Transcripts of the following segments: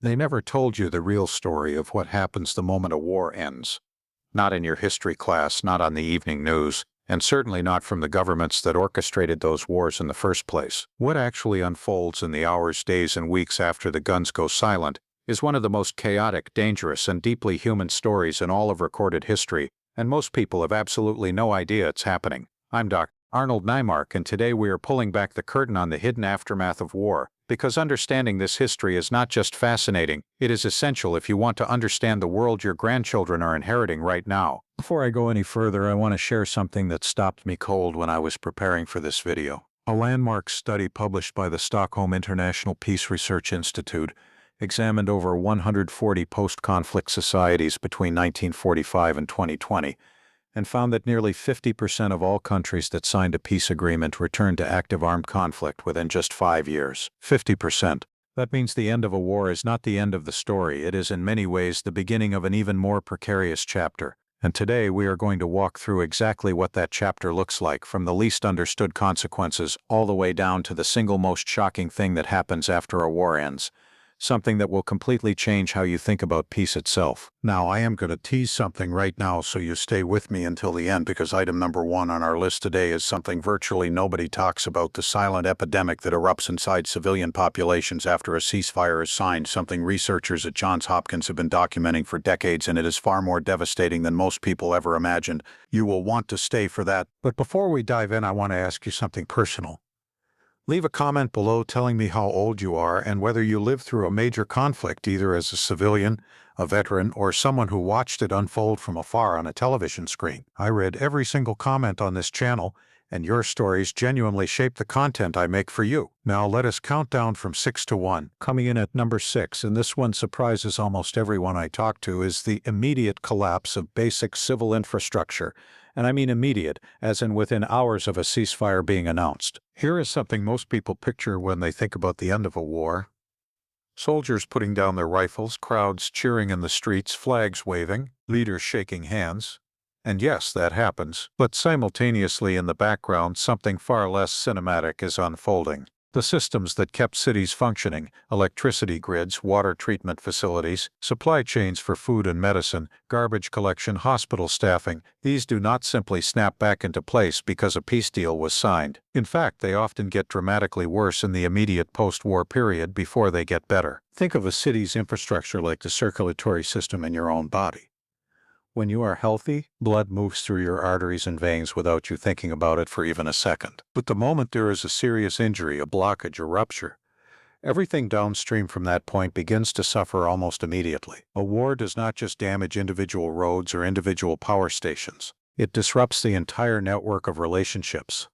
They never told you the real story of what happens the moment a war ends. Not in your history class, not on the evening news, and certainly not from the governments that orchestrated those wars in the first place. What actually unfolds in the hours, days, and weeks after the guns go silent is one of the most chaotic, dangerous, and deeply human stories in all of recorded history, and most people have absolutely no idea it's happening. I'm Dr. Arnold Naimark, and today we are pulling back the curtain on the hidden aftermath of war, because understanding this history is not just fascinating, it is essential if you want to understand the world your grandchildren are inheriting right now. Before I go any further, I want to share something that stopped me cold when I was preparing for this video. A landmark study published by the Stockholm International Peace Research Institute examined over 140 post-conflict societies between 1945 and 2020, and found that nearly 50% of all countries that signed a peace agreement returned to active armed conflict within just 5 years. 50%. That means the end of a war is not the end of the story. It is in many ways the beginning of an even more precarious chapter. And today we are going to walk through exactly what that chapter looks like, from the least understood consequences all the way down to the single most shocking thing that happens after a war ends. Something that will completely change how you think about peace itself. Now, I am going to tease something right now, so you stay with me until the end, because item number 1 on our list today is something virtually nobody talks about: the silent epidemic that erupts inside civilian populations after a ceasefire is signed, something researchers at Johns Hopkins have been documenting for decades, and it is far more devastating than most people ever imagined. You will want to stay for that. But before we dive in, I want to ask you something personal. Leave a comment below telling me how old you are and whether you lived through a major conflict, either as a civilian, a veteran, or someone who watched it unfold from afar on a television screen. I read every single comment on this channel, and your stories genuinely shape the content I make for you. Now let us count down from 6 to 1. Coming in at number 6, and this one surprises almost everyone I talk to, is the immediate collapse of basic civil infrastructure. And I mean immediate, as in within hours of a ceasefire being announced. Here is something most people picture when they think about the end of a war. Soldiers putting down their rifles, crowds cheering in the streets, flags waving, leaders shaking hands. And yes, that happens, but simultaneously in the background something far less cinematic is unfolding. The systems that kept cities functioning, electricity grids, water treatment facilities, supply chains for food and medicine, garbage collection, hospital staffing, these do not simply snap back into place because a peace deal was signed. In fact, they often get dramatically worse in the immediate post-war period before they get better. Think of a city's infrastructure like the circulatory system in your own body. When you are healthy, blood moves through your arteries and veins without you thinking about it for even a second. But the moment there is a serious injury, a blockage, or rupture, everything downstream from that point begins to suffer almost immediately. A war does not just damage individual roads or individual power stations. It disrupts the entire network of relationships,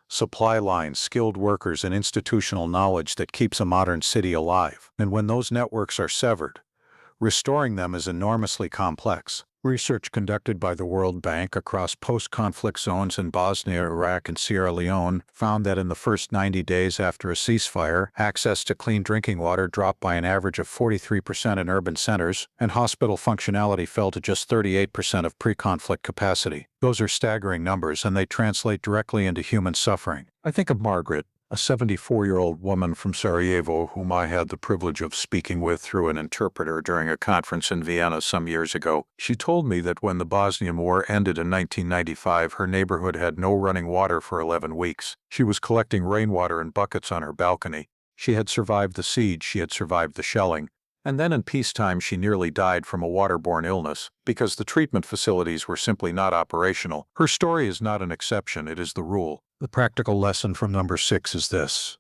supply lines, skilled workers, and institutional knowledge that keeps a modern city alive. And when those networks are severed, restoring them is enormously complex. Research conducted by the World Bank across post-conflict zones in Bosnia, Iraq, and Sierra Leone found that in the first 90 days after a ceasefire, access to clean drinking water dropped by an average of 43% in urban centers, and hospital functionality fell to just 38% of pre-conflict capacity. Those are staggering numbers, and they translate directly into human suffering. I think of Margaret, a 74-year-old woman from Sarajevo whom I had the privilege of speaking with through an interpreter during a conference in Vienna some years ago. She told me that when the Bosnian War ended in 1995, her neighborhood had no running water for 11 weeks. She was collecting rainwater in buckets on her balcony. She had survived the siege, she had survived the shelling, and then in peacetime she nearly died from a waterborne illness because the treatment facilities were simply not operational. Her story is not an exception, it is the rule. The practical lesson from number 6 is this.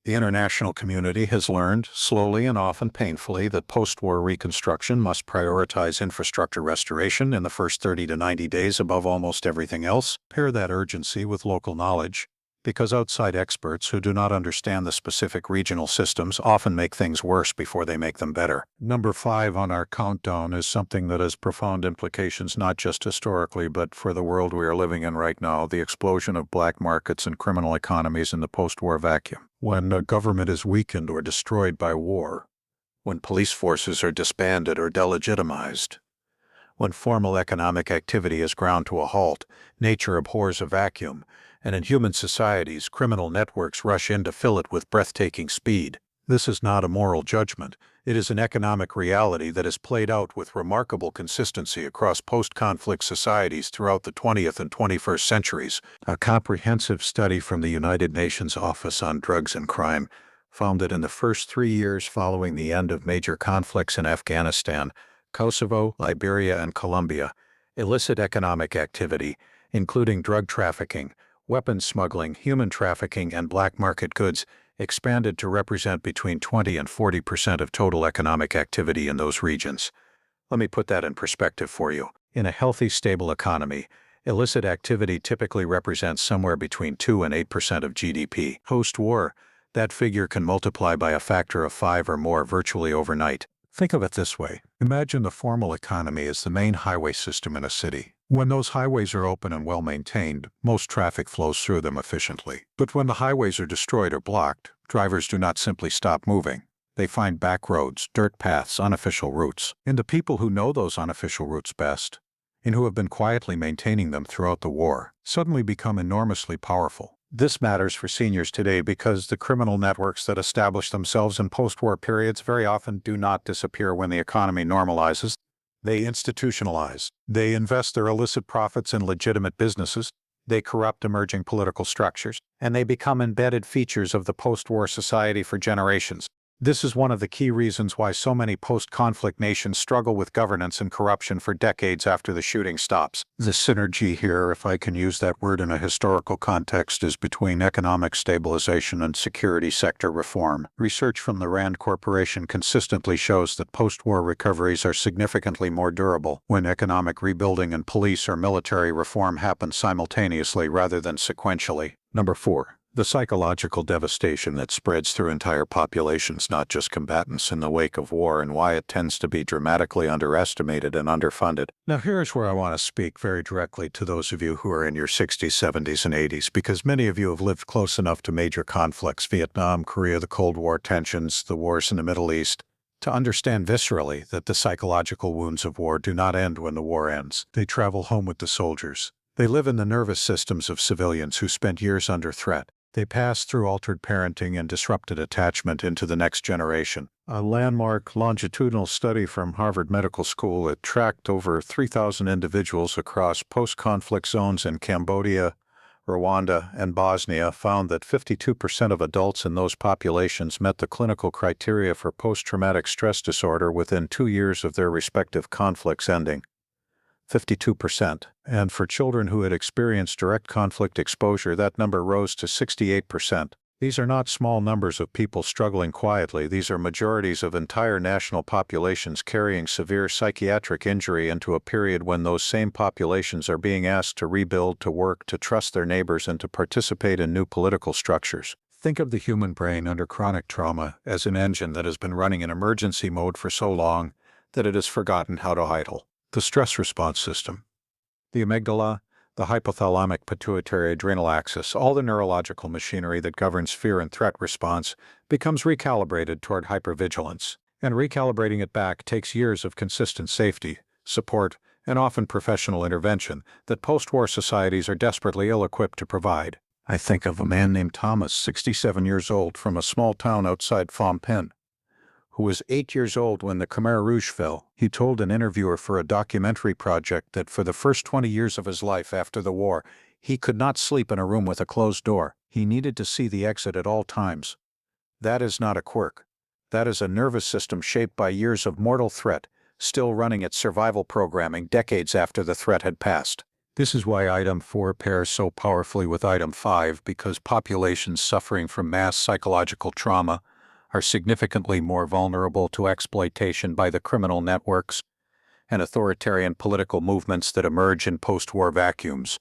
The international community has learned, slowly and often painfully, that post-war reconstruction must prioritize infrastructure restoration in the first 30 to 90 days above almost everything else. Pair that urgency with local knowledge, because outside experts who do not understand the specific regional systems often make things worse before they make them better. Number 5 on our countdown is something that has profound implications not just historically but for the world we are living in right now: the explosion of black markets and criminal economies in the post-war vacuum. When a government is weakened or destroyed by war, when police forces are disbanded or delegitimized, when formal economic activity is ground to a halt, nature abhors a vacuum, and in human societies, criminal networks rush in to fill it with breathtaking speed. This is not a moral judgment. It is an economic reality that has played out with remarkable consistency across post-conflict societies throughout the 20th and 21st centuries. A comprehensive study from the United Nations Office on Drugs and Crime found that in the first 3 years following the end of major conflicts in Afghanistan, Kosovo, Liberia, and Colombia, illicit economic activity, including drug trafficking, weapons smuggling, human trafficking, and black market goods, expanded to represent between 20 and 40% of total economic activity in those regions. Let me put that in perspective for you. In a healthy, stable economy, illicit activity typically represents somewhere between 2 and 8% of GDP. Post-war, that figure can multiply by a factor of 5 or more virtually overnight. Think of it this way. Imagine the formal economy as the main highway system in a city. When those highways are open and well-maintained, most traffic flows through them efficiently. But when the highways are destroyed or blocked, drivers do not simply stop moving. They find back roads, dirt paths, unofficial routes. And the people who know those unofficial routes best, and who have been quietly maintaining them throughout the war, suddenly become enormously powerful. This matters for seniors today because the criminal networks that establish themselves in post-war periods very often do not disappear when the economy normalizes. They institutionalize. They invest their illicit profits in legitimate businesses. They corrupt emerging political structures. And they become embedded features of the post-war society for generations. This is one of the key reasons why so many post-conflict nations struggle with governance and corruption for decades after the shooting stops. The synergy here, if I can use that word in a historical context, is between economic stabilization and security sector reform. Research from the Rand Corporation consistently shows that post-war recoveries are significantly more durable when economic rebuilding and police or military reform happen simultaneously rather than sequentially. Number 4. The psychological devastation that spreads through entire populations, not just combatants, in the wake of war, and why it tends to be dramatically underestimated and underfunded. Now here's where I want to speak very directly to those of you who are in your 60s, 70s, and 80s, because many of you have lived close enough to major conflicts, Vietnam, Korea, the Cold War tensions, the wars in the Middle East, to understand viscerally that the psychological wounds of war do not end when the war ends. They travel home with the soldiers. They live in the nervous systems of civilians who spent years under threat. They pass through altered parenting and disrupted attachment into the next generation. A landmark longitudinal study from Harvard Medical School that tracked over 3,000 individuals across post-conflict zones in Cambodia, Rwanda, and Bosnia found that 52% of adults in those populations met the clinical criteria for post-traumatic stress disorder within 2 years of their respective conflicts ending. 52%. And for children who had experienced direct conflict exposure, that number rose to 68%. These are not small numbers of people struggling quietly. These are majorities of entire national populations carrying severe psychiatric injury into a period when those same populations are being asked to rebuild, to work, to trust their neighbors, and to participate in new political structures. Think of the human brain under chronic trauma as an engine that has been running in emergency mode for so long that it has forgotten how to idle. The stress response system, the amygdala, the hypothalamic pituitary adrenal axis, all the neurological machinery that governs fear and threat response, becomes recalibrated toward hypervigilance. And recalibrating it back takes years of consistent safety, support, and often professional intervention that post-war societies are desperately ill-equipped to provide. I think of a man named Thomas, 67 years old, from a small town outside Phnom Penh, who was 8 years old when the Khmer Rouge fell. He told an interviewer for a documentary project that for the first 20 years of his life after the war, he could not sleep in a room with a closed door. He needed to see the exit at all times. That is not a quirk. That is a nervous system shaped by years of mortal threat, still running its survival programming decades after the threat had passed. This is why item 4 pairs so powerfully with item 5, because populations suffering from mass psychological trauma are significantly more vulnerable to exploitation by the criminal networks and authoritarian political movements that emerge in post-war vacuums.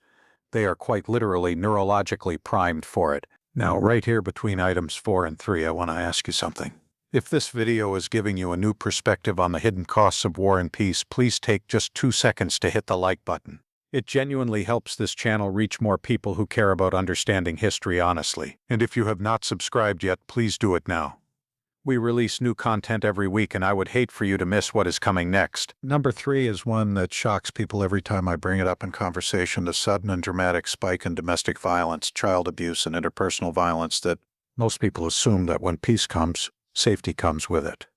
They are quite literally neurologically primed for it. Now, right here between items 4 and 3, I want to ask you something. If this video is giving you a new perspective on the hidden costs of war and peace, please take just 2 seconds to hit the like button. It genuinely helps this channel reach more people who care about understanding history honestly. And if you have not subscribed yet, please do it now. We release new content every week, and I would hate for you to miss what is coming next. Number 3 is one that shocks people every time I bring it up in conversation: the sudden and dramatic spike in domestic violence, child abuse, and interpersonal violence that most people assume that when peace comes, safety comes with it.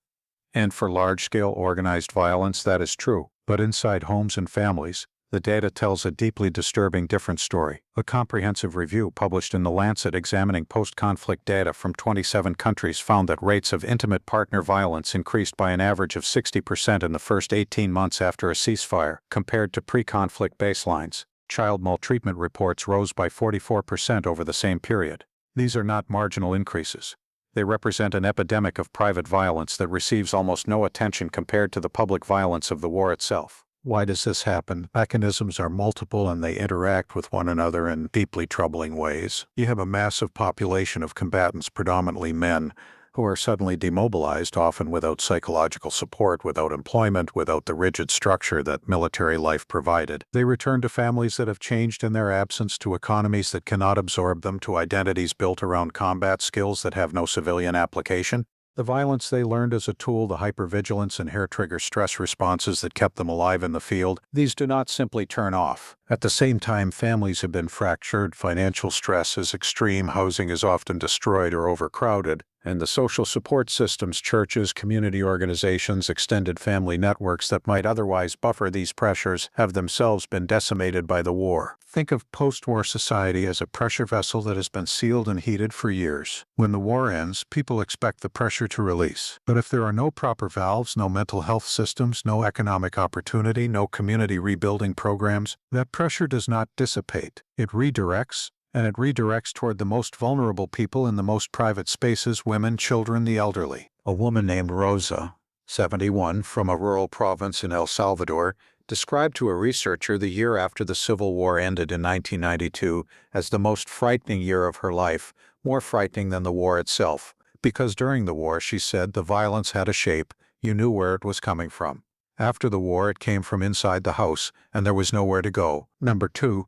And for large-scale organized violence, that is true. But inside homes and families, the data tells a deeply disturbing different story. A comprehensive review published in The Lancet examining post-conflict data from 27 countries found that rates of intimate partner violence increased by an average of 60% in the first 18 months after a ceasefire, compared to pre-conflict baselines. Child maltreatment reports rose by 44% over the same period. These are not marginal increases. They represent an epidemic of private violence that receives almost no attention compared to the public violence of the war itself. Why does this happen? Mechanisms are multiple and they interact with one another in deeply troubling ways. You have a massive population of combatants, predominantly men, who are suddenly demobilized, often without psychological support, without employment, without the rigid structure that military life provided. They return to families that have changed in their absence, to economies that cannot absorb them, to identities built around combat skills that have no civilian application. The violence they learned as a tool, the hypervigilance and hair-trigger stress responses that kept them alive in the field, these do not simply turn off. At the same time, families have been fractured, financial stress is extreme, housing is often destroyed or overcrowded, and the social support systems, churches, community organizations, extended family networks that might otherwise buffer these pressures have themselves been decimated by the war. Think of post-war society as a pressure vessel that has been sealed and heated for years. When the war ends, people expect the pressure to release. But if there are no proper valves, no mental health systems, no economic opportunity, no community rebuilding programs, that pressure does not dissipate. It redirects, and it redirects toward the most vulnerable people in the most private spaces: women, children, the elderly. A woman named Rosa, 71, from a rural province in El Salvador, described to a researcher the year after the Civil War ended in 1992 as the most frightening year of her life, more frightening than the war itself. Because during the war, she said, the violence had a shape, you knew where it was coming from. After the war, it came from inside the house, and there was nowhere to go. Number 2,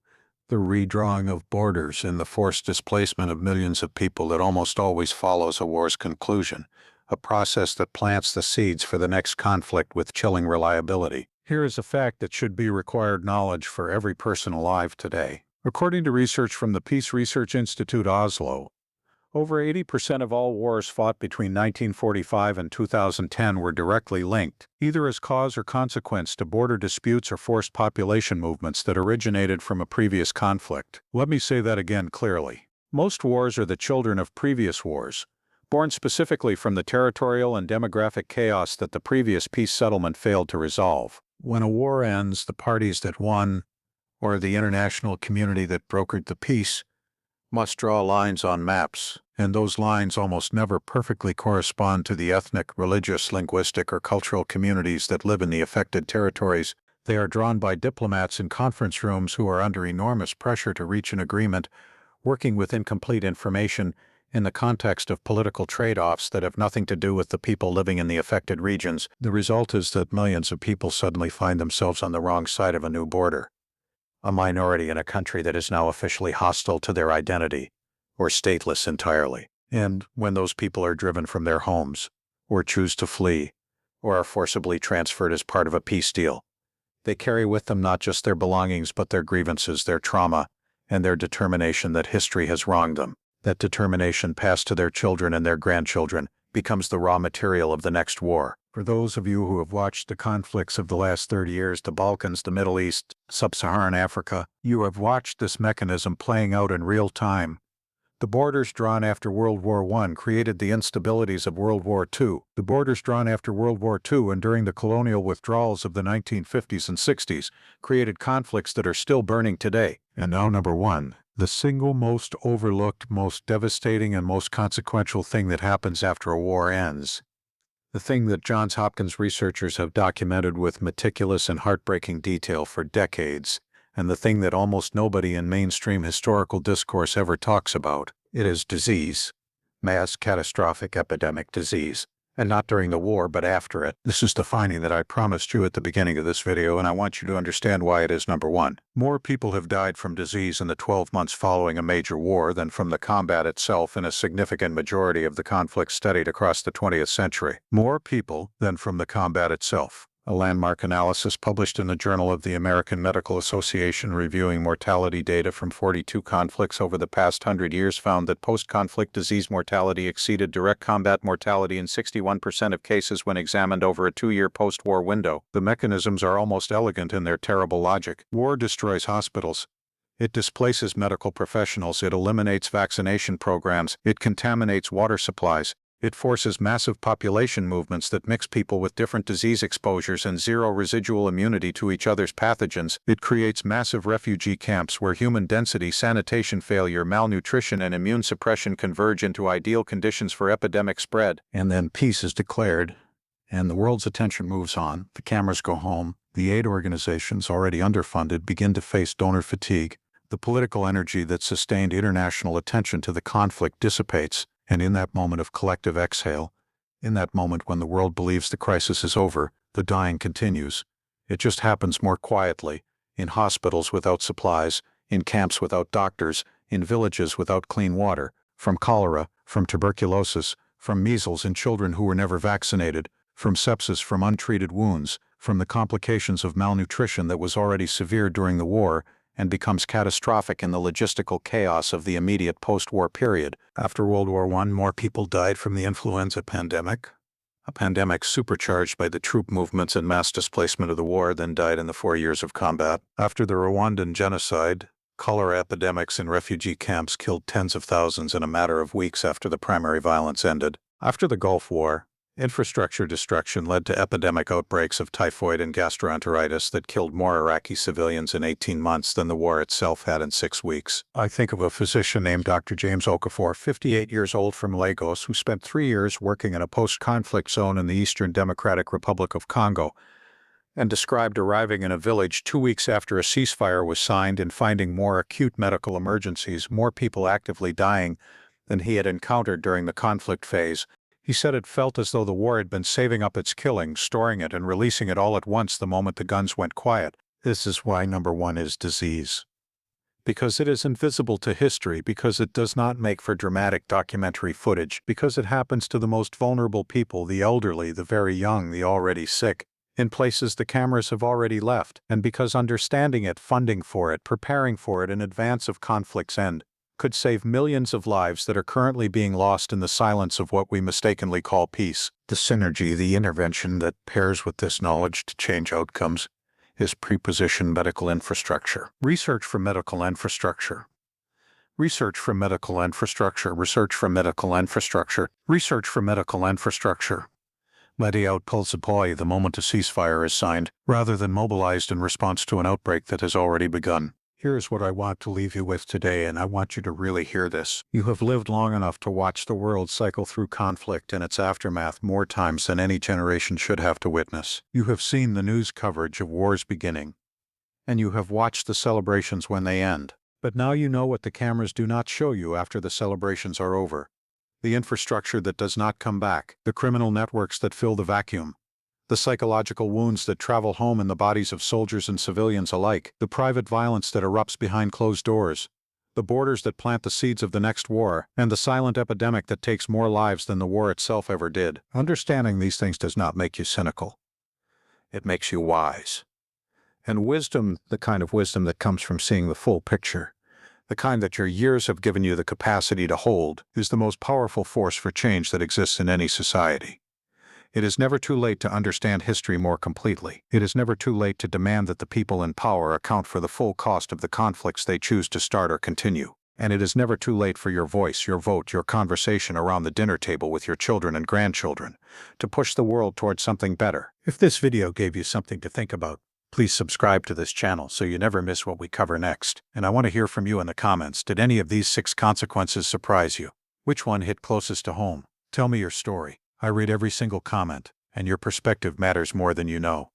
the redrawing of borders and the forced displacement of millions of people that almost always follows a war's conclusion, a process that plants the seeds for the next conflict with chilling reliability. Here is a fact that should be required knowledge for every person alive today. According to research from the Peace Research Institute Oslo, over 80% of all wars fought between 1945 and 2010 were directly linked, either as cause or consequence, to border disputes or forced population movements that originated from a previous conflict. Let me say that again clearly. Most wars are the children of previous wars, born specifically from the territorial and demographic chaos that the previous peace settlement failed to resolve. When a war ends, the parties that won, or the international community that brokered the peace, must draw lines on maps, and those lines almost never perfectly correspond to the ethnic, religious, linguistic, or cultural communities that live in the affected territories. They are drawn by diplomats in conference rooms who are under enormous pressure to reach an agreement, working with incomplete information in the context of political trade-offs that have nothing to do with the people living in the affected regions. The result is that millions of people suddenly find themselves on the wrong side of a new border, a minority in a country that is now officially hostile to their identity, or stateless entirely. And when those people are driven from their homes, or choose to flee, or are forcibly transferred as part of a peace deal, they carry with them not just their belongings but their grievances, their trauma, and their determination that history has wronged them. That determination, passed to their children and their grandchildren, becomes the raw material of the next war. For those of you who have watched the conflicts of the last 30 years, the Balkans, the Middle East, Sub-Saharan Africa, you have watched this mechanism playing out in real time. The borders drawn after World War I created the instabilities of World War II. The borders drawn after World War II and during the colonial withdrawals of the 1950s and 60s created conflicts that are still burning today. And now number 1. The single most overlooked, most devastating, and most consequential thing that happens after a war ends. The thing that Johns Hopkins researchers have documented with meticulous and heartbreaking detail for decades, and the thing that almost nobody in mainstream historical discourse ever talks about. It is disease. Mass catastrophic epidemic disease. And not during the war, but after it. This is the finding that I promised you at the beginning of this video, and I want you to understand why it is number 1. More people have died from disease in the 12 months following a major war than from the combat itself in a significant majority of the conflicts studied across the 20th century. More people than from the combat itself. A landmark analysis published in the Journal of the American Medical Association reviewing mortality data from 42 conflicts over the past 100 years found that post-conflict disease mortality exceeded direct combat mortality in 61% of cases when examined over a 2-year post-war window. The mechanisms are almost elegant in their terrible logic. War destroys hospitals. It displaces medical professionals. It eliminates vaccination programs. It contaminates water supplies. It forces massive population movements that mix people with different disease exposures and zero residual immunity to each other's pathogens. It creates massive refugee camps where human density, sanitation failure, malnutrition, and immune suppression converge into ideal conditions for epidemic spread. And then peace is declared, and the world's attention moves on. The cameras go home. The aid organizations, already underfunded, begin to face donor fatigue. The political energy that sustained international attention to the conflict dissipates. And in that moment of collective exhale, in that moment when the world believes the crisis is over, the dying continues. It just happens more quietly, in hospitals without supplies, in camps without doctors, in villages without clean water, from cholera, from tuberculosis, from measles in children who were never vaccinated, from sepsis, from untreated wounds, from the complications of malnutrition that was already severe during the war, and becomes catastrophic in the logistical chaos of the immediate post-war period. After World War I, more people died from the influenza pandemic, a pandemic supercharged by the troop movements and mass displacement of the war, than died in the 4 years of combat. After the Rwandan genocide, cholera epidemics in refugee camps killed tens of thousands in a matter of weeks after the primary violence ended. After the Gulf War, infrastructure destruction led to epidemic outbreaks of typhoid and gastroenteritis that killed more Iraqi civilians in 18 months than the war itself had in 6 weeks. I think of a physician named Dr. James Okafor, 58 years old, from Lagos, who spent 3 years working in a post-conflict zone in the Eastern Democratic Republic of Congo, and described arriving in a village 2 weeks after a ceasefire was signed and finding more acute medical emergencies, more people actively dying, than he had encountered during the conflict phase. He said it felt as though the war had been saving up its killing, storing it, and releasing it all at once the moment the guns went quiet. This is why number one is disease. Because it is invisible to history, because it does not make for dramatic documentary footage, because it happens to the most vulnerable people, the elderly, the very young, the already sick, in places the cameras have already left, and because understanding it, funding for it, preparing for it in advance of conflict's end, could save millions of lives that are currently being lost in the silence of what we mistakenly call peace. The synergy, the intervention that pairs with this knowledge to change outcomes, is prepositioned medical infrastructure. Research for medical infrastructure. Research for medical infrastructure. Research for medical infrastructure. Research for medical infrastructure. Letting out pulse boy the moment a ceasefire is signed, rather than mobilized in response to an outbreak that has already begun. Here's what I want to leave you with today, and I want you to really hear this. You have lived long enough to watch the world cycle through conflict and its aftermath more times than any generation should have to witness. You have seen the news coverage of wars beginning, and you have watched the celebrations when they end. But now you know what the cameras do not show you after the celebrations are over. The infrastructure that does not come back, the criminal networks that fill the vacuum, the psychological wounds that travel home in the bodies of soldiers and civilians alike, the private violence that erupts behind closed doors, the borders that plant the seeds of the next war, and the silent epidemic that takes more lives than the war itself ever did. Understanding these things does not make you cynical. It makes you wise. And wisdom, the kind of wisdom that comes from seeing the full picture, the kind that your years have given you the capacity to hold, is the most powerful force for change that exists in any society. It is never too late to understand history more completely. It is never too late to demand that the people in power account for the full cost of the conflicts they choose to start or continue. And it is never too late for your voice, your vote, your conversation around the dinner table with your children and grandchildren to push the world towards something better. If this video gave you something to think about, please subscribe to this channel so you never miss what we cover next. And I want to hear from you in the comments. Did any of these 6 consequences surprise you? Which one hit closest to home? Tell me your story. I read every single comment, and your perspective matters more than you know.